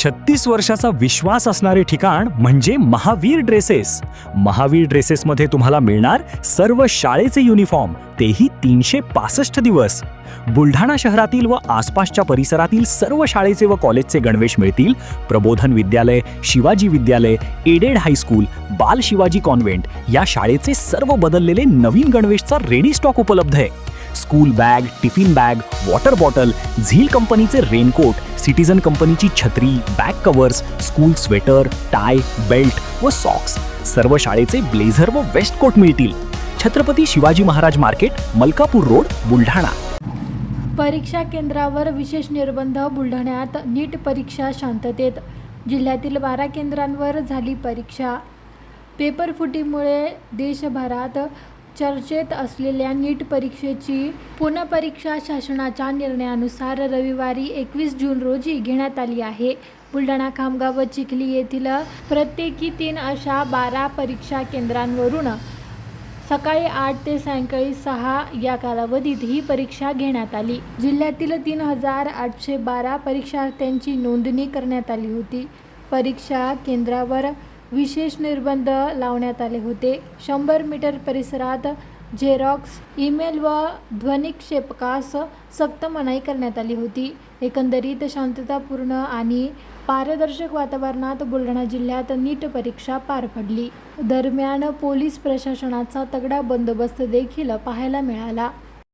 36 वर्षाचा विश्वास असणारे ठिकाण म्हणजे महावीर ड्रेसेस. महावीर ड्रेसेसमध्ये तुम्हाला मिळणार सर्व शाळेचे युनिफॉर्म, तेही 365 दिवस. बुलढाणा शहरातील व आसपासच्या परिसरातील सर्व शाळेचे व कॉलेजचे गणवेश मिळतील. प्रबोधन विद्यालय, शिवाजी विद्यालय, एडेड हायस्कूल, बाल शिवाजी कॉन्व्हेंट या शाळेचे सर्व बदललेले नवीन गणवेशचा रेडी स्टॉक उपलब्ध आहे. School bag, tiffin bag, water bottle, झील कंपनीचे रेनकोट, सिटीजन कंपनीची छत्री, back covers, school sweater, tie, belt व सॉक्स, सर्व शाळेचे ब्लेझर व वेस्ट कोट मिळतील. Chhatrapati Shivaji Maharaj market, Malkapur road, Buldhana. परीक्षा केंद्रावर विशेष निर्बंध. बुलढाण्यात नीट परीक्षा शांततेत. जिल्ह्यातील 12 केंद्रांवर झाली परीक्षा. पेपरफुटीमुळे देशभरात चर्चेत असलेल्या नीट परीक्षेची पुनःपरीक्षा शासनाच्या निर्णयानुसार रविवारी 21 जून रोजी घेण्यात आली आहे. बुलढाणा, खामगाव व चिखली येथील प्रत्येकी 3 अशा 12 परीक्षा केंद्रांवरून सकाळी 8 ते सायंकाळी 6 या कालावधीत ही परीक्षा घेण्यात आली. जिल्ह्यातील 3812 परीक्षार्थ्यांची नोंदणी करण्यात आली होती. परीक्षा केंद्रावर विशेष निर्बंध लावण्यात आले होते. 100 मीटर परिसरात झेरॉक्स, ईमेल व ध्वनिक्षेपकास सक्त मनाई करण्यात आली होती. एकंदरीत शांततापूर्ण आणि पारदर्शक वातावरणात बुलढाणा जिल्ह्यात नीट परीक्षा पार पडली. दरम्यान पोलीस प्रशासनाचा तगडा बंदोबस्त देखील पाहायला मिळाला.